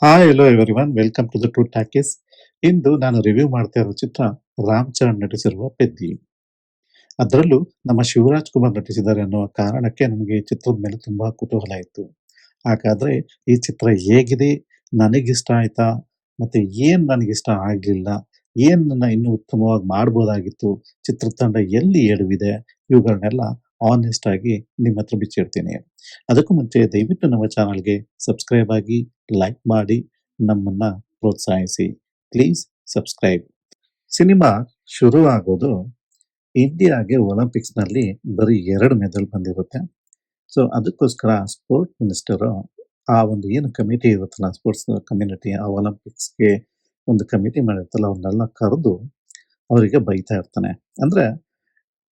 Hi hello everyone welcome to the two talkies. ಇಂದು ನಾನು review ಮಾಡ್ತಾ ಇರೋ ಚಿತ್ರ ರಾಮ್ ಚರಣ್ ನಟಿಸಿರುವ ಪೆದ್ದಿ. ಅದರಲ್ಲೂ ನಮ್ಮ ಶಿವರಾಜ್ ಕುಮಾರ್ ನಟಿಸಿದ್ದಾರೆ ಅನ್ನುವ ಕಾರಣಕ್ಕೆ ನನಗೆ ಈ ಚಿತ್ರದ ಮೇಲೆ ತುಂಬಾ ಕುತೂಹಲ ಇತ್ತು. ಹಾಗಾದ್ರೆ ಈ ಚಿತ್ರ ಹೇಗಿದೆ? ನನಗಿಷ್ಟ ಆಯ್ತಾ? ಮತ್ತೆ ಏನ್ ನನಗಿಷ್ಟ ಆಗ್ಲಿಲ್ಲ? ಏನನ್ನ ಇನ್ನೂ ಉತ್ತಮವಾಗಿ ಮಾಡ್ಬೋದಾಗಿತ್ತು? ಚಿತ್ರತಂಡ ಎಲ್ಲಿ ಎಡವಿದೆ? ಇವುಗಳನ್ನೆಲ್ಲ ಆನೆಸ್ಟ್ ಆಗಿ ನಿಮ್ಮ ಹತ್ರ ಬಿಚ್ಚಿಡ್ತೀನಿ. ಅದಕ್ಕೂ ಮುಂಚೆ ದಯವಿಟ್ಟು ನಮ್ಮ ಚಾನಲ್‌ಗೆ ಸಬ್ಸ್ಕ್ರೈಬ್ ಆಗಿ, ಲೈಕ್ ಮಾಡಿ, ನಮ್ಮನ್ನ ಪ್ರೋತ್ಸಾಹಿಸಿ. Please subscribe. ಸಿನಿಮಾ ಶುರುವಾಗೋದು ಇಂಡಿಯಾಗೆ ಒಲಿಂಪಿಕ್ಸ್‌ನಲ್ಲಿ ಬರೀ 2 ಮೆಡಲ್ ಬಂದಿರುತ್ತೆ. ಸೊ, ಅದಕ್ಕೋಸ್ಕರ ಸ್ಪೋರ್ಟ್ ಮಿನಿಸ್ಟರು ಆ ಒಂದು ಏನು ಕಮಿಟಿ ಇರುತ್ತಲ್ಲ ಸ್ಪೋರ್ಟ್ಸ್ ಕಮ್ಯುನಿಟಿ ಆ ಒಲಿಂಪಿಕ್ಸ್‌ಗೆ ಒಂದು ಕಮಿಟಿ ಮಾಡಿರುತ್ತಲ್ಲ ಅವ್ರನ್ನೆಲ್ಲ ಕರೆದು ಅವರಿಗೆ ಬೈತಾ ಇರ್ತಾನೆ. ಅಂದ್ರೆ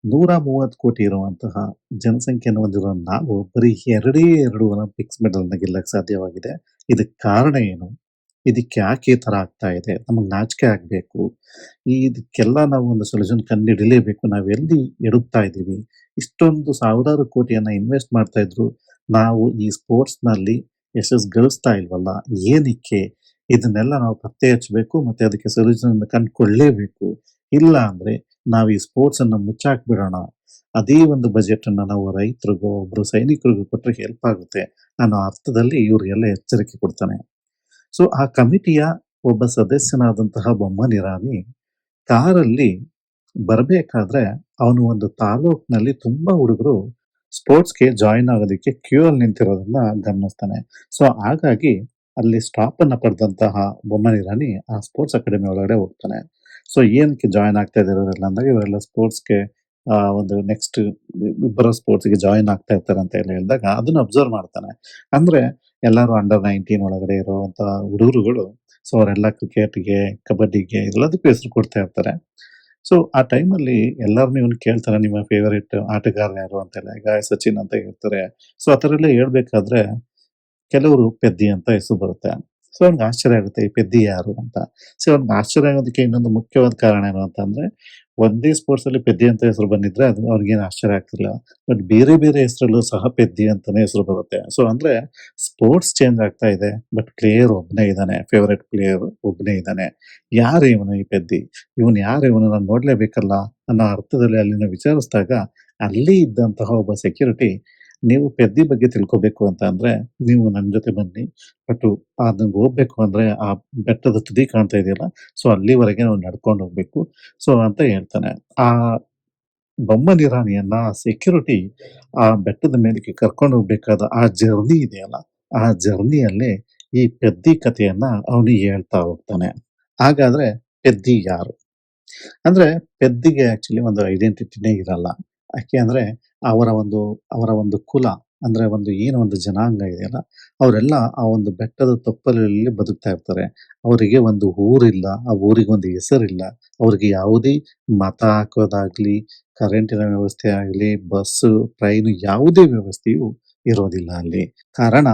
130 ಕೋಟಿ ಇರುವಂತಹ ಜನಸಂಖ್ಯೆಯನ್ನು ಹೊಂದಿರುವ ನಾವು ಬರೀ 2 ಒಲಿಂಪಿಕ್ಸ್ ಮೆಡಲ್‌ನ ಗೆಲ್ಲಕ್ಕೆ ಸಾಧ್ಯವಾಗಿದೆ. ಇದಕ್ಕೆ ಕಾರಣ ಏನು? ಇದಕ್ಕೆ ಯಾಕೆ ಈ ತರ ಆಗ್ತಾ ಇದೆ? ನಮಗೆ ನಾಚಿಕೆ ಆಗ್ಬೇಕು. ಇದಕ್ಕೆಲ್ಲ ನಾವು ಒಂದು ಸೊಲ್ಯೂಷನ್ ಕಂಡುಹಿಡಿಯಲೇಬೇಕು. ನಾವು ಎಲ್ಲಿ ಎಡುತ್ತಾ ಇದ್ದೀವಿ? ಇಷ್ಟೊಂದು ಸಾವಿರಾರು ಕೋಟಿಯನ್ನ ಇನ್ವೆಸ್ಟ್ ಮಾಡ್ತಾ ಇದ್ರು. ನಾವು ಈ ಸ್ಪೋರ್ಟ್ಸ್‌ನಲ್ಲಿ ಯಶಸ್ಸು ಗಳಿಸ್ತಾ ಇಲ್ವಲ್ಲ? ಏನಕ್ಕೆ? ಇದನ್ನೆಲ್ಲ ನಾವು ಪತ್ತೆ ಹಚ್ಚಬೇಕು ಮತ್ತೆ ಅದಕ್ಕೆ ಸೊಲ್ಯೂಷನ್ ಅನ್ನು ಕಂಡುಕೊಳ್ಳಲೇಬೇಕು. ಇಲ್ಲ ಅಂದ್ರೆ ನಾವು ಈ ಸ್ಪೋರ್ಟ್ಸ್ ಅನ್ನ ಮುಚ್ಚಾಕ್ಬಿಡೋಣ. ಅದೇ ಒಂದು ಬಜೆಟ್ ಅನ್ನ ನಾವು ರೈತರಿಗೋ, ಒಬ್ರು ಸೈನಿಕರಿಗೋ ಕೊಟ್ರೆ ಹೆಲ್ಪ್ ಆಗುತ್ತೆ ಅನ್ನೋ ಅರ್ಥದಲ್ಲಿ ಇವ್ರಿಗೆಲ್ಲ ಎಚ್ಚರಿಕೆ ಕೊಡ್ತಾನೆ. ಸೊ, ಆ ಕಮಿಟಿಯ ಒಬ್ಬ ಸದಸ್ಯನಾದಂತಹ ಬೊಮ್ಮನ್ ಇರಾನಿ ಕಾರಲ್ಲಿ ಬರ್ಬೇಕಾದ್ರೆ ಅವನು ಒಂದು ತಾಲೂಕ್ನಲ್ಲಿ ತುಂಬಾ ಹುಡುಗರು ಸ್ಪೋರ್ಟ್ಸ್‌ಗೆ ಜಾಯಿನ್ ಆಗೋದಕ್ಕೆ ಕ್ಯೂ ಅಲ್ಲಿ ನಿಂತಿರೋದನ್ನ ಗಮನಿಸ್ತಾನೆ. ಸೊ, ಹಾಗಾಗಿ ಅಲ್ಲಿ ಸ್ಟಾಪ್ ಅನ್ನ ಪಡೆದಂತಹ ಬೊಮ್ಮನ್ ಇರಾನಿ ಆ ಸ್ಪೋರ್ಟ್ಸ್ ಅಕಾಡೆಮಿ ಒಳಗಡೆ ಹೋಗ್ತಾನೆ. ಸೊ, ಏನಕ್ಕೆ ಜಾಯಿನ್ ಆಗ್ತಾ ಇದ್ದಾರೆ ಇವರೆಲ್ಲ ಅಂದಾಗ ಇವರೆಲ್ಲ ಸ್ಪೋರ್ಟ್ಸ್‌ಗೆ ಒಂದು ನೆಕ್ಸ್ಟ್ ಬರೋ ಸ್ಪೋರ್ಟ್ಸ್‌ಗೆ ಜಾಯಿನ್ ಆಗ್ತಾ ಇರ್ತಾರೆ ಅಂತ ಎಲ್ಲ ಹೇಳಿದಾಗ ಅದನ್ನ ಅಬ್ಸರ್ವ್ ಮಾಡ್ತಾನೆ. ಅಂದ್ರೆ ಎಲ್ಲರೂ ಅಂಡರ್ 19 ಒಳಗಡೆ ಇರುವಂತಹ ಹುಡುಗರುಗಳು. ಸೊ, ಅವರೆಲ್ಲ ಕ್ರಿಕೆಟ್‌ಗೆ, ಕಬಡ್ಡಿಗೆ ಎಲ್ಲದಕ್ಕೂ ಹೆಸರು ಕೊಡ್ತಾ ಇರ್ತಾರೆ. ಸೊ, ಆ ಟೈಮಲ್ಲಿ ಎಲ್ಲಾರ್ನು ಇವನು ಕೇಳ್ತಾನೆ ನಿಮ್ಮ ಫೇವರೇಟ್ ಆಟಗಾರ ಯಾರು ಅಂತೆಲ್ಲ. ಈಗ ಸಚಿನ್ ಅಂತ ಹೇಳ್ತಾರೆ. ಸೊ, ಆ ಥರ ಎಲ್ಲ ಹೇಳ್ಬೇಕಾದ್ರೆ ಕೆಲವರು ಪೆದ್ದಿ ಅಂತ ಹೆಸರು ಬರುತ್ತೆ. ಸೊ, ಅವ್ನಿಗೆ ಆಶ್ಚರ್ಯ ಆಗುತ್ತೆ ಈ ಪೆದ್ದಿ ಯಾರು ಅಂತ. ಸೊ, ಅವ್ನಿಗೆ ಆಶ್ಚರ್ಯ ಆಗೋದಕ್ಕೆ ಇನ್ನೊಂದು ಮುಖ್ಯವಾದ ಕಾರಣ ಏನು ಅಂತಂದ್ರೆ, ಒಂದೇ ಸ್ಪೋರ್ಟ್ಸಲ್ಲಿ ಪೆದ್ದಿ ಅಂತ ಹೆಸರು ಬಂದಿದ್ರೆ ಅದು ಅವ್ರಿಗೇನು ಆಶ್ಚರ್ಯ ಆಗ್ತಿರ್ಲಿಲ್ಲ. ಬಟ್ ಬೇರೆ ಬೇರೆ ಹೆಸರಲ್ಲೂ ಸಹ ಪೆದ್ದಿ ಅಂತಾನೆ ಹೆಸರು ಬರುತ್ತೆ. ಸೊ, ಅಂದ್ರೆ ಸ್ಪೋರ್ಟ್ಸ್ ಚೇಂಜ್ ಆಗ್ತಾ ಇದೆ. ಬಟ್ ಪ್ಲೇಯರ್ ಒಬ್ಬನೇ ಇದ್ದಾನೆ. ಫೇವರೇಟ್ ಪ್ಲೇಯರ್ ಒಬ್ಬನೇ ಇದ್ದಾನೆ. ಯಾರು ಇವನು ಈ ಪೆದ್ದಿ? ಇವನು ಯಾರು ಇವನು ನಾನು ನೋಡ್ಲೇಬೇಕಲ್ಲ ಅನ್ನೋ ಅರ್ಥದಲ್ಲಿ ಅಲ್ಲಿನ ವಿಚಾರಿಸಿದಾಗ ಅಲ್ಲಿ ಇದ್ದಂತಹ ಒಬ್ಬ ಸೆಕ್ಯೂರಿಟಿ ನೀವು ಪೆದ್ದಿ ಬಗ್ಗೆ ತಿಳ್ಕೋಬೇಕು ಅಂತ ಅಂದ್ರೆ ನೀವು ನನ್ನ ಜೊತೆ ಬನ್ನಿ. ಬಟ್ ಅದನ್ನ ಹೋಗ್ಬೇಕು ಅಂದ್ರೆ ಆ ಬೆಟ್ಟದ ತುದಿ ಕಾಣ್ತಾ ಇದೆಯಲ್ಲ, ಸೊ ಅಲ್ಲಿವರೆಗೆ ನಾವು ನಡ್ಕೊಂಡು ಹೋಗ್ಬೇಕು. ಸೊ ಅಂತ ಹೇಳ್ತಾನೆ. ಆ ಬೊಮ್ಮನ್ ಇರಾನಿಯನ್ನ ಸೆಕ್ಯೂರಿಟಿ ಆ ಬೆಟ್ಟದ ಮೇಲಕ್ಕೆ ಕರ್ಕೊಂಡು ಹೋಗ್ಬೇಕಾದ ಆ ಜರ್ನಿ ಇದೆಯಲ್ಲ, ಆ ಜರ್ನಿಯಲ್ಲಿ ಈ ಪೆದ್ದಿ ಕಥೆಯನ್ನ ಅವನಿಗೆ ಹೇಳ್ತಾ ಹೋಗ್ತಾನೆ. ಹಾಗಾದ್ರೆ ಪೆದ್ದಿ ಯಾರು? ಅಂದ್ರೆ ಪೆದ್ದಿಗೆ ಆಕ್ಚುಲಿ ಒಂದು ಐಡೆಂಟಿಟಿನೇ ಇರಲ್ಲ. ಯಾಕೆ ಅಂದ್ರೆ ಅವರ ಒಂದು ಅವರ ಒಂದು ಕುಲ ಅಂದ್ರೆ ಒಂದು ಏನು ಒಂದು ಜನಾಂಗ ಇದೆಯಲ್ಲ, ಅವರೆಲ್ಲ ಆ ಒಂದು ಬೆಟ್ಟದ ತಪ್ಪಲಲ್ಲಿ ಬದುಕ್ತಾ ಇರ್ತಾರೆ. ಅವರಿಗೆ ಒಂದು ಊರಿಲ್ಲ, ಆ ಊರಿಗೆ ಒಂದು ಹೆಸರಿಲ್ಲ. ಅವ್ರಿಗೆ ಯಾವುದೇ ಮತ ಹಾಕೋದಾಗ್ಲಿ, ಕರೆಂಟಿನ ವ್ಯವಸ್ಥೆ ಆಗ್ಲಿ, ಬಸ್ಸು, ಟ್ರೈನು ಯಾವುದೇ ವ್ಯವಸ್ಥೆಯು ಇರೋದಿಲ್ಲ ಅಲ್ಲಿ. ಕಾರಣ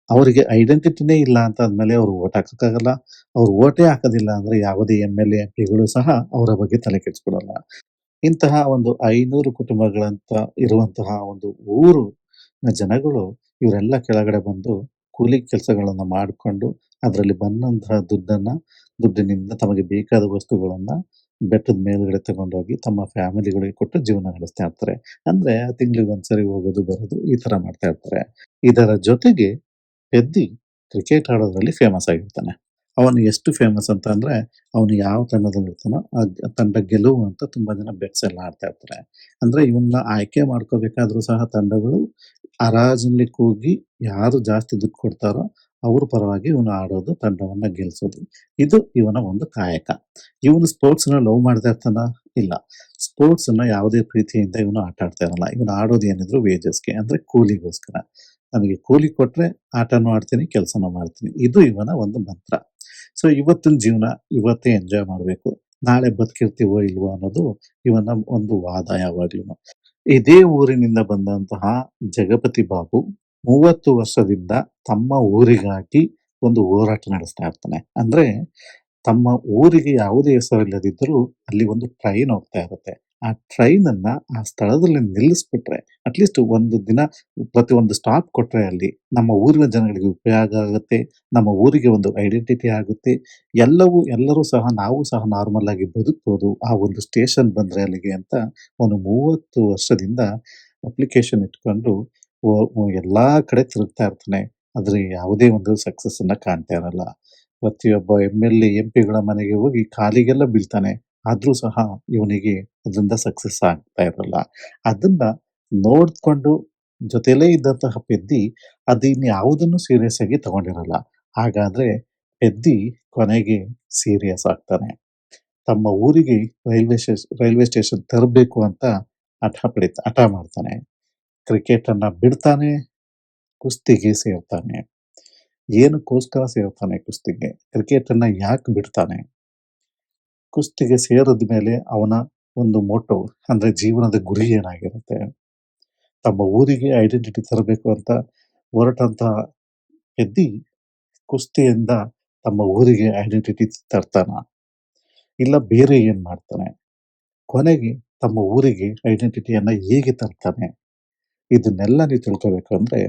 ಅವರಿಗೆ ಐಡೆಂಟಿಟಿನೇ ಇಲ್ಲ ಅಂತ ಅಂದ್ಮೇಲೆ ಅವ್ರು ವೋಟ್ ಹಾಕಕ್ಕಾಗಲ್ಲ. ಅವ್ರು ವೋಟೇ ಹಾಕೋದಿಲ್ಲ ಅಂದ್ರೆ ಯಾವುದೇ ಎಂ.ಎಲ್.ಎ, ಎಂ.ಪಿಗಳು ಸಹ ಅವರ ಬಗ್ಗೆ ತಲೆ ಕೆಡಿಸ್ಕೊಳಲ್ಲ. ಇಂತಹ ಒಂದು 500 ಕುಟುಂಬಗಳಂತ ಇರುವಂತಹ ಒಂದು ಊರಿನ ಜನಗಳು ಇವರೆಲ್ಲ ಕೆಳಗಡೆ ಬಂದು ಕೂಲಿ ಕೆಲಸಗಳನ್ನ ಮಾಡಿಕೊಂಡು ಅದರಲ್ಲಿ ಬಂದಂತಹ ದುಡ್ಡಿನಿಂದ ತಮಗೆ ಬೇಕಾದ ವಸ್ತುಗಳನ್ನ ಬೆಟ್ಟದ ಮೇಲ್ಗಡೆ ತಗೊಂಡೋಗಿ ತಮ್ಮ ಫ್ಯಾಮಿಲಿಗಳಿಗೆ ಕೊಟ್ಟು ಜೀವನ ನಡೆಸ್ತಾ ಇರ್ತಾರೆ. ಅಂದ್ರೆ ತಿಂಗಳಿಗೆ ಒಂದ್ಸರಿ ಹೋಗೋದು ಬರೋದು ಈ ತರ ಮಾಡ್ತಾ ಇರ್ತಾರೆ. ಇದರ ಜೊತೆಗೆ ಪೆದ್ದಿ ಕ್ರಿಕೆಟ್ ಆಡೋದ್ರಲ್ಲಿ ಫೇಮಸ್ ಆಗಿರ್ತಾನೆ. ಅವನು ಎಷ್ಟು ಫೇಮಸ್ ಅಂತ ಅಂದ್ರೆ, ಅವನು ಯಾವ ತಂಡದಲ್ಲಿರ್ತಾನೋ ಆ ತಂಡ ಗೆಲುವು ಅಂತ ತುಂಬಾ ಜನ ಬೆಟ್ಸ್ ಎಲ್ಲ ಆಡ್ತಾ ಇರ್ತಾರೆ. ಅಂದ್ರೆ ಇವನ್ನ ಆಯ್ಕೆ ಮಾಡ್ಕೋಬೇಕಾದ್ರೂ ಸಹ ತಂಡಗಳು ಹರಾಜಿನಲ್ಲಿ ಕೂಗಿ ಯಾರು ಜಾಸ್ತಿ ದುಡ್ಡು ಕೊಡ್ತಾರೋ ಅವ್ರ ಪರವಾಗಿ ಇವನು ಆಡೋದು, ತಂಡವನ್ನ ಗೆಲ್ಸೋದು. ಇದು ಇವನ ಒಂದು ಕಾಯಕ. ಇವನು ಸ್ಪೋರ್ಟ್ಸ್‌ನ ಲವ್ ಮಾಡ್ತಾ ಇರ್ತಾನ? ಇಲ್ಲ. ಸ್ಪೋರ್ಟ್ಸನ್ನ ಯಾವುದೇ ಪ್ರೀತಿಯಿಂದ ಇವನು ಆಟ ಆಡ್ತಾ ಇರಲ್ಲ. ಇವನು ಆಡೋದು ಏನಿದ್ರು ವೇಜಸ್‌ಗೆ ಅಂದ್ರೆ ಕೂಲಿಗೋಸ್ಕರ. ನನಗೆ ಕೂಲಿ ಕೊಟ್ರೆ ಆಟನೂ ಆಡ್ತೀನಿ, ಕೆಲಸನೂ ಮಾಡ್ತೀನಿ. ಇದು ಇವನ ಒಂದು ಮಂತ್ರ. ಸೊ, ಇವತ್ತಿನ ಜೀವನ ಇವತ್ತೇ ಎಂಜಾಯ್ ಮಾಡ್ಬೇಕು. ನಾಳೆ ಬದುಕಿರ್ತೀವೋ ಇಲ್ವೋ ಅನ್ನೋದು ಇವನ ಒಂದು ವಾದ ಯಾವಾಗ್ಲೂನು. ಇದೇ ಊರಿನಿಂದ ಬಂದಂತಹ ಜಗಪತಿ ಬಾಬು 30 ವರ್ಷದಿಂದ ತಮ್ಮ ಊರಿಗಾಗಿ ಒಂದು ಹೋರಾಟ ನಡೆಸ್ತಾ ಇರ್ತಾನೆ. ಅಂದ್ರೆ ತಮ್ಮ ಊರಿಗೆ ಯಾವುದೇ ಹೆಸರಿಲ್ಲದಿದ್ದರೂ ಅಲ್ಲಿ ಒಂದು ಟ್ರೈನ್ ಹೋಗ್ತಾ ಇರುತ್ತೆ. ಆ ಟ್ರೈನನ್ನ ಆ ಸ್ಥಳದಲ್ಲಿ ನಿಲ್ಲಿಸ್ಬಿಟ್ರೆ, ಅಟ್‌ಲೀಸ್ಟ್ ಒಂದು ದಿನ ಪ್ರತಿಯೊಂದು ಸ್ಟಾಪ್ ಕೊಟ್ರೆ ಅಲ್ಲಿ, ನಮ್ಮ ಊರಿನ ಜನಗಳಿಗೆ ಉಪಯೋಗ ಆಗುತ್ತೆ. ನಮ್ಮ ಊರಿಗೆ ಒಂದು ಐಡೆಂಟಿಟಿ ಆಗುತ್ತೆ. ಎಲ್ಲರೂ ಸಹ ನಾವು ಸಹ ನಾರ್ಮಲ್ ಆಗಿ ಬದುಕ್ಬೋದು. ಆ ಒಂದು ಸ್ಟೇಷನ್ ಬಂದ್ರೆ ಅಲ್ಲಿಗೆ ಅಂತ ಒಂದು 30 ವರ್ಷದಿಂದ ಅಪ್ಲಿಕೇಶನ್ ಇಟ್ಕೊಂಡು ಎಲ್ಲಾ ಕಡೆ ತಿರುಗ್ತಾ ಇರ್ತಾನೆ. ಆದ್ರೆ ಯಾವುದೇ ಒಂದು ಸಕ್ಸಸ್ ಅನ್ನ ಕಾಣ್ತಾ ಇರಲ್ಲ. ಪ್ರತಿಯೊಬ್ಬ ಎಂ.ಎಲ್.ಎ, ಎಂ.ಪಿಗಳ ಮನೆಗೆ ಹೋಗಿ ಕಾಲಿಗೆಲ್ಲ ಬೀಳ್ತಾನೆ. ಆದ್ರೂ ಸಹ ಇವನಿಗೆ ಅದರಿಂದ ಸಕ್ಸಸ್ ಆಗ್ತಾ ಇರಲ್ಲ. ಅದನ್ನ ನೋಡ್ಕೊಂಡು ಜೊತೆಲೇ ಇದ್ದಂತಹ ಪೆದ್ದಿ ಅದಿನ್ಯಾವುದನ್ನು ಸೀರಿಯಸ್ ಆಗಿ ತಗೊಂಡಿರಲ್ಲ. ಹಾಗಾದ್ರೆ ಪೆದ್ದಿ ಕೊನೆಗೆ ಸೀರಿಯಸ್ ಆಗ್ತಾನೆ. ತಮ್ಮ ಊರಿಗೆ ರೈಲ್ವೆ ಸ್ಟೇಷನ್ ತರಬೇಕು ಅಂತ ಹಠ ಮಾಡ್ತಾನೆ. ಕ್ರಿಕೆಟ್ ಅನ್ನ ಬಿಡ್ತಾನೆ, ಕುಸ್ತಿಗೆ ಸೇರ್ತಾನೆ. ಏನಕ್ಕೋಸ್ಕರ ಸೇರ್ತಾನೆ ಕುಸ್ತಿಗೆ? ಕ್ರಿಕೆಟ್ ಅನ್ನ ಯಾಕೆ ಬಿಡ್ತಾನೆ? ಕುಸ್ತಿಗೆ ಸೇರಿದ್ಮೇಲೆ ಅವನ ಒಂದು ಮೋಟೋ ಅಂದ್ರೆ ಜೀವನದ ಗುರಿ ಏನಾಗಿರುತ್ತೆ? ತಮ್ಮ ಊರಿಗೆ ಐಡೆಂಟಿಟಿ ತರಬೇಕು ಅಂತ ಹೊರಟಂತಹ ಪೆದ್ದಿ ಕುಸ್ತಿಯಿಂದ ತಮ್ಮ ಊರಿಗೆ ಐಡೆಂಟಿಟಿ ತರ್ತಾನ? ಇಲ್ಲ ಬೇರೆ ಏನ್ ಮಾಡ್ತಾನೆ? ಕೊನೆಗೆ ತಮ್ಮ ಊರಿಗೆ ಐಡೆಂಟಿಟಿಯನ್ನ ಹೇಗೆ ತರ್ತಾನೆ? ಇದನ್ನೆಲ್ಲ ನೀವು ತಿಳ್ಕೋಬೇಕು ಅಂದ್ರೆ,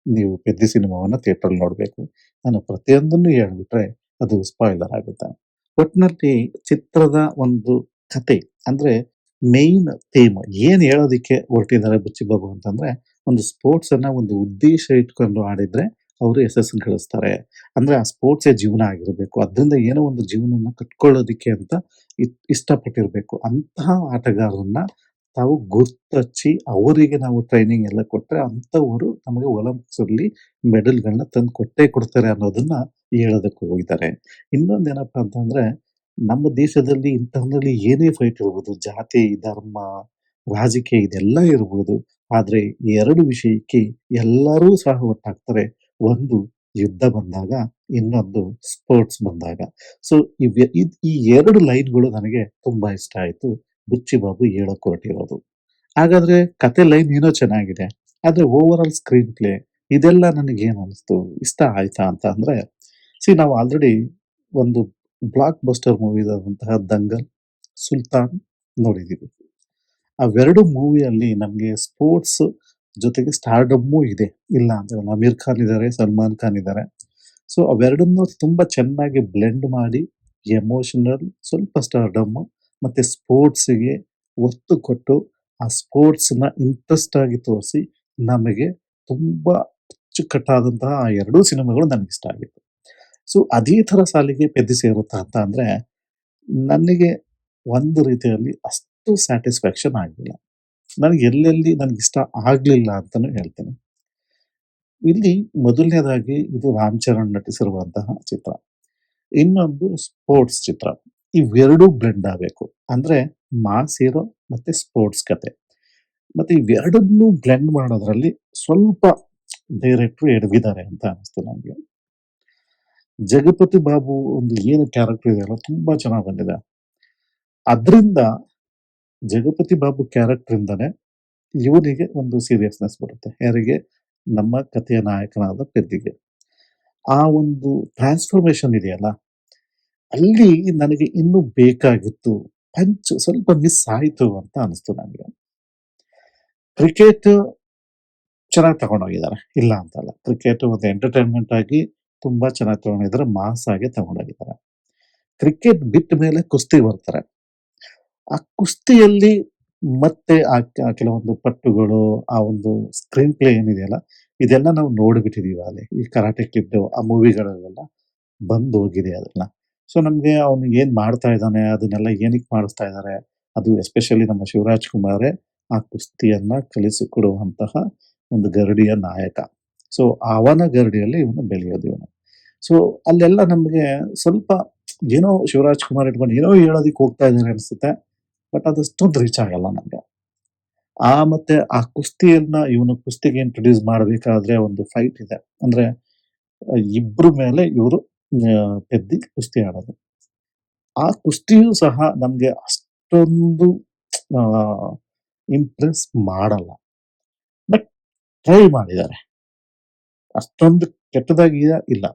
ನೀವು ಪೆದ್ದಿ ಸಿನಿಮಾವನ್ನ ಥಿಯೇಟರಲ್ಲಿ ನೋಡ್ಬೇಕು. ನಾನು ಪ್ರತಿಯೊಂದನ್ನು ಹೇಳ್ಬಿಟ್ರೆ ಅದು ಸ್ಪಾಯಿಲರ್ ಆಗುತ್ತೆ. ಒಟ್ನಲ್ಲಿ ಚಿತ್ರದ ಒಂದು ಕತೆ ಅಂದ್ರೆ ಮೇನ್ ಥೀಮ್ ಏನ್ ಹೇಳೋದಿಕ್ಕೆ ಹೊರಟಿದ್ದಾರೆ ಬುಚ್ಚಿಬಾಬು ಅಂತಂದ್ರೆ, ಒಂದು ಸ್ಪೋರ್ಟ್ಸ್ ಅನ್ನ ಒಂದು ಉದ್ದೇಶ ಇಟ್ಕೊಂಡು ಆಡಿದ್ರೆ ಅವರು ಯಶಸ್ಸು ಗಳಿಸ್ತಾರೆ. ಅಂದ್ರೆ ಆ ಸ್ಪೋರ್ಟ್ಸೇ ಜೀವನ ಆಗಿರ್ಬೇಕು. ಅದ್ರಿಂದ ಏನೋ ಒಂದು ಜೀವನವನ್ನ ಕಟ್ಕೊಳ್ಳೋದಿಕ್ಕೆ ಅಂತ ಇಷ್ಟಪಟ್ಟಿರ್ಬೇಕು. ಅಂತಹ ಆಟಗಾರರನ್ನ ತಾವು ಗುರ್ತಚ್ಚಿ ಅವರಿಗೆ ನಾವು ಟ್ರೈನಿಂಗ್ ಎಲ್ಲ ಕೊಟ್ರೆ ಅಂಥವರು ನಮಗೆ ಒಲಿಂಪಿಕ್ಸಲ್ಲಿ ಮೆಡಲ್‌ಗಳನ್ನ ತಂದು ಕೊಟ್ಟೇ ಕೊಡ್ತಾರೆ ಅನ್ನೋದನ್ನ ಹೇಳೋದಕ್ಕೆ ಹೋಗಿದ್ದಾರೆ. ಇನ್ನೊಂದೇನಪ್ಪಾ ಅಂತಂದ್ರೆ, ನಮ್ಮ ದೇಶದಲ್ಲಿ ಇಂಟರ್ನಲಿ ಏನೇ ಫೈಟ್ ಇರ್ಬೋದು, ಜಾತಿ, ಧರ್ಮ, ರಾಜಕೀಯ ಇದೆಲ್ಲ ಇರ್ಬೋದು. ಆದ್ರೆ 2 ವಿಷಯಕ್ಕೆ ಎಲ್ಲರೂ ಸಹ ಒಟ್ಟಾಗ್ತಾರೆ. ಒಂದು ಯುದ್ಧ ಬಂದಾಗ, ಇನ್ನೊಂದು ಸ್ಪೋರ್ಟ್ಸ್ ಬಂದಾಗ. ಸೊ ಈ 2 ಲೈನ್‌ಗಳು ನನಗೆ ತುಂಬಾ ಇಷ್ಟ ಆಯ್ತು. ಬುಚ್ಚಿಬಾಬು ಹೇಳೋಕ್ ಹೊರಟಿರೋದು. ಹಾಗಾದ್ರೆ ಕತೆ ಲೈನ್ ಏನೋ ಚೆನ್ನಾಗಿದೆ. ಆದ್ರೆ ಓವರ್ ಆಲ್ ಸ್ಕ್ರೀನ್ ಪ್ಲೇ ಇದೆಲ್ಲ ನನಗೇನ್ ಅನಿಸ್ತು, ಇಷ್ಟ ಆಯ್ತಾ ಅಂತ ಅಂದ್ರೆ, ನಾವು ಆಲ್ರೆಡಿ ಒಂದು ಬ್ಲಾಕ್ ಬಸ್ಟರ್ ಮೂವೀಸ್ ಆದಂತಹ 'ದಂಗಲ್', 'ಸುಲ್ತಾನ್' ನೋಡಿದೀವಿ. ಅವೆರಡು ಮೂವಿಯಲ್ಲಿ ನಮ್ಗೆ ಸ್ಪೋರ್ಟ್ಸ್ ಜೊತೆಗೆ ಸ್ಟಾರ್ಡಮ್ಮೂ ಇದೆ. ಇಲ್ಲ ಅಂತ ಹೇಳಲ್ಲ. ಅಮೀರ್ ಖಾನ್ ಇದ್ದಾರೆ, ಸಲ್ಮಾನ್ ಖಾನ್ ಇದ್ದಾರೆ. ಸೊ ಅವೆರಡನ್ನು ತುಂಬಾ ಚೆನ್ನಾಗಿ ಬ್ಲೆಂಡ್ ಮಾಡಿ ಎಮೋಷನಲ್, ಸ್ವಲ್ಪ ಸ್ಟಾರ್ಡಮ್ ಮತ್ತೆ ಸ್ಪೋರ್ಟ್ಸ್‌ಗೆ ಒತ್ತು ಕೊಟ್ಟು, ಆ ಸ್ಪೋರ್ಟ್ಸ್‌ನ ಇಂಟ್ರೆಸ್ಟ್ ಆಗಿ ತೋರಿಸಿ, ನಮಗೆ ತುಂಬಾ ಅಚ್ಚುಕಟ್ಟಾದಂತಹ ಆ 2 ಸಿನಿಮಾಗಳು ನನಗಿಷ್ಟ ಆಗಿತ್ತು. ಸೊ ಅದೇ ತರ ಸಾಲಿಗೆ ಪೆದ್ದಿ ಸೇರುತ್ತಾ ಅಂತ ಅಂದ್ರೆ, ನನಗೆ ಒಂದು ರೀತಿಯಲ್ಲಿ ಅಷ್ಟು ಸ್ಯಾಟಿಸ್ಫ್ಯಾಕ್ಷನ್ ಆಗಿಲ್ಲ. ನನಗೆ ಎಲ್ಲೆಲ್ಲಿ ನನಗಿಷ್ಟ ಆಗ್ಲಿಲ್ಲ ಅಂತಾನು ಹೇಳ್ತೇನೆ. ಇಲ್ಲಿ ಮೊದಲನೇದಾಗಿ ಇದು ರಾಮ್ ಚರಣ್ ನಟಿಸಿರುವಂತಹ ಚಿತ್ರ. ಇನ್ನೊಂದು ಸ್ಪೋರ್ಟ್ಸ್ ಚಿತ್ರ. ಇವೆರಡೂ ಬ್ಲೆಂಡ್ ಆಗ್ಬೇಕು. ಅಂದ್ರೆ ಮಾಸ್ ಹೀರೋ ಮತ್ತೆ ಸ್ಪೋರ್ಟ್ಸ್ ಕತೆ. ಮತ್ತೆ ಇವೆರಡನ್ನೂ ಬ್ಲೆಂಡ್ ಮಾಡೋದ್ರಲ್ಲಿ ಸ್ವಲ್ಪ ಡೈರೆಕ್ಟ್ರು ಎಡವಿದ್ದಾರೆ ಅಂತ ಅನಿಸ್ತು ನನಗೆ. ಜಗಪತಿ ಬಾಬು ಒಂದು ಏನು ಕ್ಯಾರೆಕ್ಟರ್ ಇದೆಯಲ್ಲ ತುಂಬಾ ಚೆನ್ನಾಗ್ ಬಂದಿದೆ. ಅದ್ರಿಂದ ಜಗಪತಿ ಬಾಬು ಕ್ಯಾರೆಕ್ಟರ್ ಇಂದಾನೆ ಇವನಿಗೆ ಒಂದು ಸೀರಿಯಸ್ನೆಸ್ ಬರುತ್ತೆ. ಯಾರಿಗೆ? ನಮ್ಮ ಕಥೆಯ ನಾಯಕನಾದ ಪೆದ್ದಿಗೆ. ಆ ಒಂದು ಟ್ರಾನ್ಸ್‌ಫಾರ್ಮೇಷನ್ ಇದೆಯಲ್ಲ, ಅಲ್ಲಿ ನನಗೆ ಇನ್ನೂ ಬೇಕಾಗಿತ್ತು. ಪಂಚ್ ಸ್ವಲ್ಪ ಮಿಸ್ ಆಯ್ತು ಅಂತ ಅನಿಸ್ತು ನನಗೆ. ಕ್ರಿಕೆಟ್ ಚೆನ್ನಾಗಿ ತಗೊಂಡೋಗಿದ್ದಾರೆ. ಇಲ್ಲ ಅಂತಲ್ಲ. ಕ್ರಿಕೆಟ್ ಒಂದು ಎಂಟರ್‌ಟೈನ್‌ಮೆಂಟ್ ಆಗಿ ತುಂಬಾ ಚೆನ್ನಾಗಿ ತಗೊಂಡಿದ್ದಾರೆ. ಮಾಸ್ ಆಗಿ ತಗೊಂಡೋಗಿದ್ದಾರೆ. ಕ್ರಿಕೆಟ್ ಬಿಟ್ಟ ಮೇಲೆ ಕುಸ್ತಿಗೆ ಬರ್ತಾರೆ. ಆ ಕುಸ್ತಿಯಲ್ಲಿ ಮತ್ತೆ ಕೆಲವೊಂದು ಪಟ್ಟುಗಳು, ಆ ಒಂದು ಸ್ಕ್ರೀನ್ ಪ್ಲೇ ಏನಿದೆಯಲ್ಲ, ಇದೆಲ್ಲ ನಾವು ನೋಡ್ಬಿಟ್ಟಿದೀವಿ ಅಲ್ಲಿ. ಈ ಕರಾಟೆ ಕಿಡ್ ಆ ಮೂವಿಗಳಲ್ಲೆಲ್ಲ ಬಂದೋಗಿದೆ ಅದೆಲ್ಲ. ಸೊ ನಮ್ಗೆ ಅವ್ನು ಏನ್ ಮಾಡ್ತಾ ಇದ್ದಾನೆ, ಅದನ್ನೆಲ್ಲ ಏನಕ್ಕೆ ಮಾಡಿಸ್ತಾ ಇದ್ದಾರೆ, ಅದು ಎಸ್ಪೆಷಲಿ ನಮ್ಮ ಶಿವರಾಜ್ ಕುಮಾರೇ ಆ ಕುಸ್ತಿಯನ್ನ ಕಲಿಸಿಕೊಡುವಂತಹ ಒಂದು ಗರಡಿಯ ನಾಯಕ. ಸೊ ಅವನ ಗರಡಿಯಲ್ಲಿ ಇವನು ಬೆಳೆಯೋದು ಇವನು. ಸೊ ಅಲ್ಲೆಲ್ಲ ನಮ್ಗೆ ಸ್ವಲ್ಪ ಏನೋ ಶಿವರಾಜ್ ಕುಮಾರ್ ಇಟ್ಕೊಂಡು ಏನೋ ಹೇಳೋದಿಕ್ ಹೋಗ್ತಾ ಇದ್ದಾರೆ ಅನ್ಸುತ್ತೆ. ಬಟ್ ಅದಷ್ಟೊಂದು ರೀಚ್ ಆಗಲ್ಲ ನಮ್ಗೆ. ಮತ್ತೆ ಆ ಕುಸ್ತಿಯನ್ನ ಇವನು ಕುಸ್ತಿಗೆ ಇಂಟ್ರೊಡ್ಯೂಸ್ ಮಾಡ್ಬೇಕಾದ್ರೆ ಒಂದು ಫೈಟ್ ಇದೆ. ಅಂದ್ರೆ ಇಬ್ರ ಮೇಲೆ ಇವ್ರು ಗೆದ್ದಿ ಕುಸ್ತಿ ಆಡೋದು. ಆ ಕುಸ್ತಿಯೂ ಸಹ ನಮ್ಗೆ ಅಷ್ಟೊಂದು ಆಹ್, ಇಂಪ್ರೆಸ್ ಮಾಡಲ್ಲ. ಬಟ್ ಟ್ರೈ ಮಾಡಿದ್ದಾರೆ. ಅಷ್ಟೊಂದು ಕೆಟ್ಟದಾಗಿದೆಯಾ? ಇಲ್ಲ.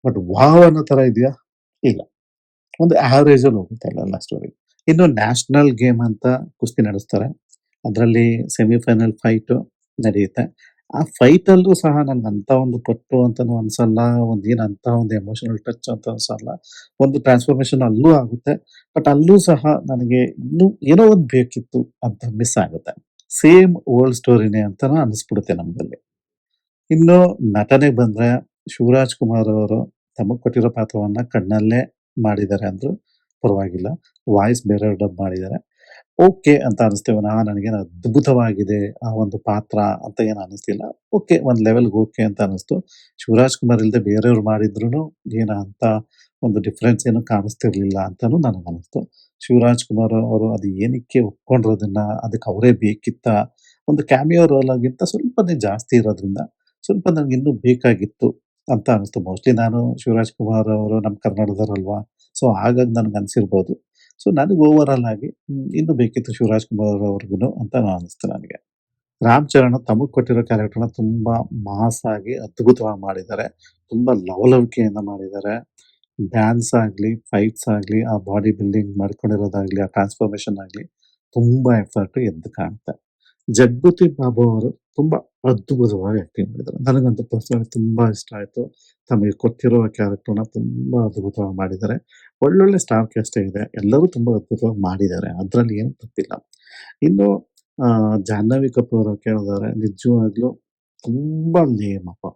But wow! ಅನ್ನೋ ತರ ಇದೆಯಾ? ಇಲ್ಲ. ಒಂದು ಆವರೇಜ್ ಅಲ್ಲಿ ಹೋಗುತ್ತೆ ಅಲ್ಲೆಲ್ಲ ಸ್ಟೋರಿ. ಇನ್ನು ನ್ಯಾಷನಲ್ ಗೇಮ್ ಅಂತ ಕುಸ್ತಿ ನಡೆಸ್ತಾರೆ. ಅದರಲ್ಲಿ ಸೆಮಿಫೈನಲ್ ಫೈಟು ನಡೆಯುತ್ತೆ. ಆ ಫೈಟಲ್ಲೂ ಸಹ ನನ್ಗಂತ ಒಂದು ಪಟ್ಟು ಅಂತಾನು ಅನ್ಸಲ್ಲ. ಒಂದೇನ್ ಅಂತ ಒಂದು ಎಮೋಷನಲ್ ಟಚ್ ಅಂತ ಅನ್ಸಲ್ಲ. ಒಂದು ಟ್ರಾನ್ಸ್‌ಫಾರ್ಮೇಷನ್ ಅಲ್ಲೂ ಆಗುತ್ತೆ. ಬಟ್ ಅಲ್ಲೂ ಸಹ ನನಗೆ ಇನ್ನೂ ಏನೋ ಒಂದು ಬೇಕಿತ್ತು ಅಂತ ಮಿಸ್ ಆಗುತ್ತೆ. ಸೇಮ್ ಓಲ್ಡ್ ಸ್ಟೋರಿನೇ ಅಂತಾನು ಅನಿಸ್ಬಿಡುತ್ತೆ ನಮ್ದಲ್ಲಿ. ಇನ್ನು ನಟನೆಗೆ ಬಂದ್ರೆ ಶಿವರಾಜ್ ಕುಮಾರ್ ಅವರು ತಮಗೆ ಕೊಟ್ಟಿರೋ ಪಾತ್ರವನ್ನ ಕಣ್ಣಲ್ಲೇ ಮಾಡಿದ್ದಾರೆ ಅಂದ್ರೂ ಪರವಾಗಿಲ್ಲ. ವಾಯ್ಸ್ ಬೇರೆಯವ್ರು ಡಬ್ ಮಾಡಿದ್ದಾರೆ. ಓಕೆ ಅಂತ ಅನಿಸ್ತು ವಿನಃ ನನಗೇನು ಅದ್ಭುತವಾಗಿದೆ ಆ ಒಂದು ಪಾತ್ರ ಅಂತ ಏನು ಅನಿಸ್ಲಿಲ್ಲ. ಓಕೆ ಒಂದು ಲೆವೆಲ್‌ಗೆ ಓಕೆ ಅಂತ ಅನಿಸ್ತು. ಶಿವರಾಜ್ ಕುಮಾರ್ ಇಲ್ದೆ ಬೇರೆಯವ್ರು ಮಾಡಿದ್ರುನು ಏನು ಅಂತ ಒಂದು ಡಿಫರೆನ್ಸ್ ಏನು ಕಾಣಿಸ್ತಿರ್ಲಿಲ್ಲ ಅಂತಾನೂ ನನಗನಿಸ್ತು. ಶಿವರಾಜ್ ಕುಮಾರ್ ಅವರು ಅದು ಏನಕ್ಕೆ ಒಪ್ಕೊಂಡ್ರು ಅದನ್ನ, ಅದಕ್ಕೆ ಅವರೇ ಬೇಕಿತ್ತಾ? ಒಂದು ಕ್ಯಾಮಿಯೋ ರೋಲ್‌ಗಿಂತ ಸ್ವಲ್ಪನೇ ಜಾಸ್ತಿ ಇರೋದ್ರಿಂದ ಸ್ವಲ್ಪ ನನಗೆ ಇನ್ನೂ ಬೇಕಾಗಿತ್ತು ಅಂತ ಅನಿಸ್ತು. ಮೋಸ್ಟ್ಲಿ ನಾನು ಶಿವರಾಜ್ ಕುಮಾರ್ ಅವರು ನಮ್ಮ ಕನ್ನಡದವರಲ್ವಾ? ಸೊ ಹಾಗಾಗಿ ನನಗನ್ಸಿರ್ಬೋದು. ಸೊ ನನಗೆ ಓವರಾಲ್ ಆಗಿ ಇನ್ನೂ ಬೇಕಿತ್ತು ಶಿವರಾಜ್ ಕುಮಾರ್ ಅವ್ರಿಗೂನು ಅಂತ ಅನಿಸ್ತು ನನಗೆ. ರಾಮ್ ಚರಣ್ ತಮಗೆ ಕೊಟ್ಟಿರೋ ಕ್ಯಾರೆಕ್ಟರ್‌ನ ತುಂಬಾ ಮಾಸ್ ಆಗಿ ಅದ್ಭುತವಾಗಿ ಮಾಡಿದ್ದಾರೆ. ತುಂಬಾ ಲವಲವಿಕೆಯಿಂದ ಮಾಡಿದ್ದಾರೆ. ಡ್ಯಾನ್ಸ್ ಆಗ್ಲಿ, ಫೈಟ್ಸ್ ಆಗ್ಲಿ, ಆ ಬಾಡಿ ಬಿಲ್ಡಿಂಗ್ ಮಾಡ್ಕೊಂಡಿರೋದಾಗ್ಲಿ, ಆ ಟ್ರಾನ್ಸ್‌ಫಾರ್ಮೇಷನ್ ಆಗ್ಲಿ ತುಂಬಾ ಎಫರ್ಟ್ ಎದ್ದು ಕಾಣುತ್ತೆ. ಜಗಪತಿ ಬಾಬು ಅವರು ತುಂಬಾ ಅದ್ಭುತವಾಗಿ ಆಕ್ಟಿಂಗ್ ಮಾಡಿದ್ದಾರೆ. ನನಗಂತೂ ಪರ್ಸನಲಿ ತುಂಬಾ ಇಷ್ಟ ಆಯ್ತು. ತಮಗೆ ಕೊಟ್ಟಿರುವ ಕ್ಯಾರೆಕ್ಟರ್‌ನ ತುಂಬಾ ಅದ್ಭುತವಾಗಿ ಮಾಡಿದ್ದಾರೆ. ಒಳ್ಳೊಳ್ಳೆ ಸ್ಟಾರ್ ಕಾಸ್ಟೇ ಇದೆ. ಎಲ್ಲರೂ ತುಂಬಾ ಅದ್ಭುತವಾಗಿ ಮಾಡಿದ್ದಾರೆ. ಅದ್ರಲ್ಲಿ ಏನು ತಪ್ಪಿಲ್ಲ. ಇನ್ನು ಜಾಹ್ನವಿ ಕಪೂರ್ ಕೇಳಿದರೆ ನಿಜವಾಗ್ಲೂ ತುಂಬಾ ಲೇಮ್ ಅಪ್ಪ.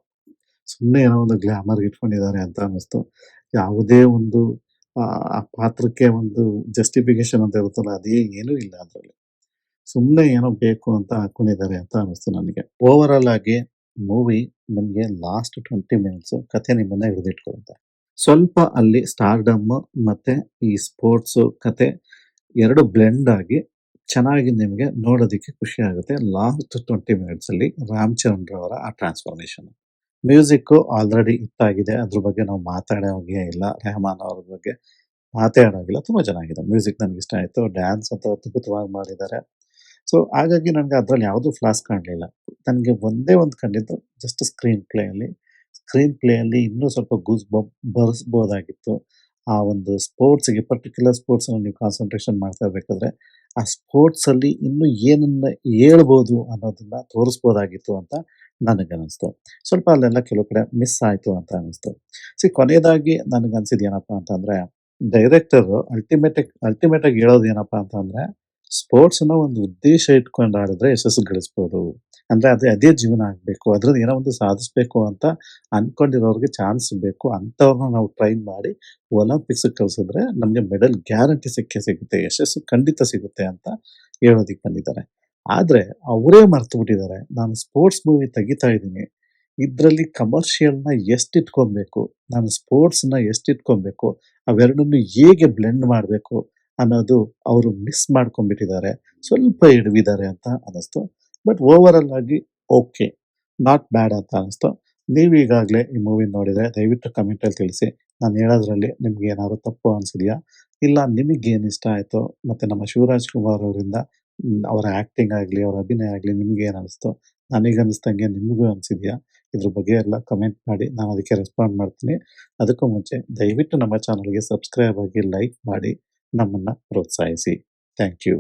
ಸುಮ್ನೆ ಏನೋ ಒಂದು ಗ್ಲಾಮರ್‌ಗೆ ಇಟ್ಕೊಂಡಿದ್ದಾರೆ ಅಂತ ಅನ್ನಿಸ್ತು. ಯಾವುದೇ ಒಂದು ಆ ಪಾತ್ರಕ್ಕೆ ಒಂದು ಜಸ್ಟಿಫಿಕೇಷನ್ ಅಂತ ಇರುತ್ತಲ್ಲ ಅದೇ ಏನೂ ಇಲ್ಲ ಅದ್ರಲ್ಲಿ. ಸುಮ್ನೆ ಏನೋ ಬೇಕು ಅಂತ ಹಾಕ್ಕೊಂಡಿದ್ದಾರೆ ಅಂತ ಅನ್ನಿಸ್ತು ನನಗೆ. ಓವರಾಲ್ ಆಗಿ ಮೂವಿ ನಿಮ್ಗೆ ಲಾಸ್ಟ್ 20 ಮಿನಿಟ್ಸು ಕಥೆ ನಿಮ್ಮನ್ನ ಹಿಡಿದಿಟ್ಕೊಳ್ಳುತ್ತೆ. ಸ್ವಲ್ಪ ಅಲ್ಲಿ ಸ್ಟಾರ್ಡಮ್ ಮತ್ತೆ ಈ ಸ್ಪೋರ್ಟ್ಸು ಕತೆ 2 ಬ್ಲೆಂಡ್ ಆಗಿ ಚೆನ್ನಾಗಿ ನಿಮ್ಗೆ ನೋಡೋದಕ್ಕೆ ಖುಷಿ ಆಗುತ್ತೆ. ಲಾಸ್ಟ್ 20 ಮಿನಿಟ್ಸ್ ಅಲ್ಲಿ ರಾಮ್ ಚರಣ್ ರವರ ಆ ಟ್ರಾನ್ಸ್‌ಫಾರ್ಮೇಷನ್. Music already ಹಿಟ್ಟಾಗಿದೆ. ಅದ್ರ ಬಗ್ಗೆ ನಾವು ಮಾತಾಡೋ ಹಾಗೆ ಇಲ್ಲ. ರೆಹಮಾನ್ ಅವ್ರ ಬಗ್ಗೆ ಮಾತೇ ಆಡೋಂಗಿಲ್ಲ. ತುಂಬಾ ಚೆನ್ನಾಗಿದೆ. ಮ್ಯೂಸಿಕ್ ನನಗಿಷ್ಟ ಆಯ್ತು. ಡ್ಯಾನ್ಸ್ ಅಂತೂ ಅದ್ಭುತವಾಗಿ ಮಾಡಿದ್ದಾರೆ. ಸೊ ಹಾಗಾಗಿ ನನಗೆ ಅದ್ರಲ್ಲಿ ಯಾವುದೂ ಫ್ಲಾಸ್ ಕಾಣಲಿಲ್ಲ. ನನಗೆ ಒಂದೇ ಒಂದು ಕಂಡಿದ್ದು ಜಸ್ಟ್ ಸ್ಕ್ರೀನ್ ಪ್ಲೇಯಲ್ಲಿ ಇನ್ನೂ ಸ್ವಲ್ಪ ಗೂಸ್ ಬರಿಸ್ಬೋದಾಗಿತ್ತು. ಆ ಒಂದು ಸ್ಪೋರ್ಟ್ಸ್‌ಗೆ ಪರ್ಟಿಕ್ಯುಲರ್ ಸ್ಪೋರ್ಟ್ಸ್‌ನ ನೀವು ಕಾನ್ಸಂಟ್ರೇಷನ್ ಮಾಡ್ತಾ ಇರ್ಬೇಕಾದ್ರೆ, ಆ ಸ್ಪೋರ್ಟ್ಸಲ್ಲಿ ಇನ್ನೂ ಏನನ್ನ ಹೇಳ್ಬೋದು ಅನ್ನೋದನ್ನ ತೋರಿಸ್ಬೋದಾಗಿತ್ತು ಅಂತ ನನಗನ್ನಿಸ್ತು. ಸ್ವಲ್ಪ ಅಲ್ಲೆಲ್ಲ ಕೆಲವು ಕಡೆ ಮಿಸ್ ಆಯ್ತು ಅಂತ ಅನ್ನಿಸ್ತು. ಕೊನೆಯದಾಗಿ ನನಗನ್ಸಿದ್ದು ಏನಪ್ಪಾ ಅಂತಂದ್ರೆ, ಡೈರೆಕ್ಟರು ಅಲ್ಟಿಮೇಟ್ ಆಗಿ ಹೇಳೋದು ಏನಪ್ಪಾ ಅಂತಂದ್ರೆ ಸ್ಪೋರ್ಟ್ಸ್‌ನ ಒಂದು ಉದ್ದೇಶ ಇಟ್ಕೊಂಡು ಆಡಿದ್ರೆ ಯಶಸ್ಸು ಗಳಿಸ್ಬೋದು. ಅಂದ್ರೆ ಅದೇ ಜೀವನ ಆಗ್ಬೇಕು. ಅದ್ರಲ್ಲಿ ಏನೋ ಒಂದು ಸಾಧಿಸ್ಬೇಕು ಅಂತ ಅನ್ಕೊಂಡಿರೋರ್ಗೆ ಚಾನ್ಸ್ ಬೇಕು. ಅಂಥವ್ರನ್ನ ನಾವು ಟ್ರೈನ್ ಮಾಡಿ ಒಲಿಂಪಿಕ್ಸ್‌ಗೆ ಕಳ್ಸಿದ್ರೆ ನಮ್ಗೆ ಮೆಡಲ್ ಗ್ಯಾರಂಟಿ ಸಿಕ್ಕೇ ಸಿಗುತ್ತೆ. ಯಶಸ್ಸು ಖಂಡಿತ ಸಿಗುತ್ತೆ ಅಂತ ಹೇಳೋದಿಕ್ ಬಂದಿದ್ದಾರೆ. ಆದ್ರೆ ಅವರೇ ಮರ್ತು ಬಿಟ್ಟಿದ್ದಾರೆ. ನಾನು ಸ್ಪೋರ್ಟ್ಸ್ ಮೂವಿ ತೆಗಿತಾ ಇದೀನಿ. ಇದ್ರಲ್ಲಿ ಕಮರ್ಷಿಯಲ್‌ನ ಎಷ್ಟಿಟ್ಕೊಬೇಕು, ನಾನು ಸ್ಪೋರ್ಟ್ಸ್‌ನ ಎಷ್ಟಿಟ್ಕೊಬೇಕು, ಅವೆರಡನ್ನು ಹೇಗೆ ಬ್ಲೆಂಡ್ ಮಾಡ್ಬೇಕು ಅನ್ನೋದು ಅವರು ಮಿಸ್ ಮಾಡ್ಕೊಂಡ್ಬಿಟ್ಟಿದ್ದಾರೆ. ಸ್ವಲ್ಪ ಎಡವಿದ್ದಾರೆ ಅಂತ ಅನಿಸ್ತು. ಬಟ್ ಓವರಾಲ್ ಆಗಿ ಓಕೆ. ನಾಟ್ ಬ್ಯಾಡ್ ಅಂತ ಅನಿಸ್ತು. ನೀವು ಈಗಾಗಲೇ ಈ ಮೂವಿ ನೋಡಿದ್ರೆ ದಯವಿಟ್ಟು ಕಮೆಂಟಲ್ಲಿ ತಿಳಿಸಿ. ನಾನು ಹೇಳೋದ್ರಲ್ಲಿ ನಿಮ್ಗೆ ಏನಾದ್ರು ತಪ್ಪು ಅನ್ಸಿದ್ಯಾ? ಇಲ್ಲ ನಿಮಗೇನ್ ಇಷ್ಟ ಆಯ್ತು? ಮತ್ತೆ ನಮ್ಮ ಶಿವರಾಜ್ ಕುಮಾರ್ ಅವರಿಂದ ಅವರ ಆಕ್ಟಿಂಗ್ ಆಗ್ಲಿ, ಅವರ ಅಭಿನಯ ಆಗ್ಲಿ ನಿಮ್ಗೇನ್ ಅನಿಸ್ತು? ನನಗನ್ನಿಸ್ದಂಗೆ ನಿಮಗೂ ಅನ್ಸಿದ್ಯಾ? ಇದ್ರ ಬಗ್ಗೆ ಎಲ್ಲ ಕಮೆಂಟ್ ಮಾಡಿ. ನಾನು ಅದಕ್ಕೆ ರೆಸ್ಪಾಂಡ್ ಮಾಡ್ತೀನಿ. ಅದಕ್ಕೂ ಮುಂಚೆ ದಯವಿಟ್ಟು ನಮ್ಮ ಚಾನಲ್‌ಗೆ ಸಬ್ಸ್ಕ್ರೈಬ್ ಆಗಿ, ಲೈಕ್ ಮಾಡಿ ನಮ್ಮನ್ನ ಪ್ರೋತ್ಸಾಹಿಸಿ. Thank you.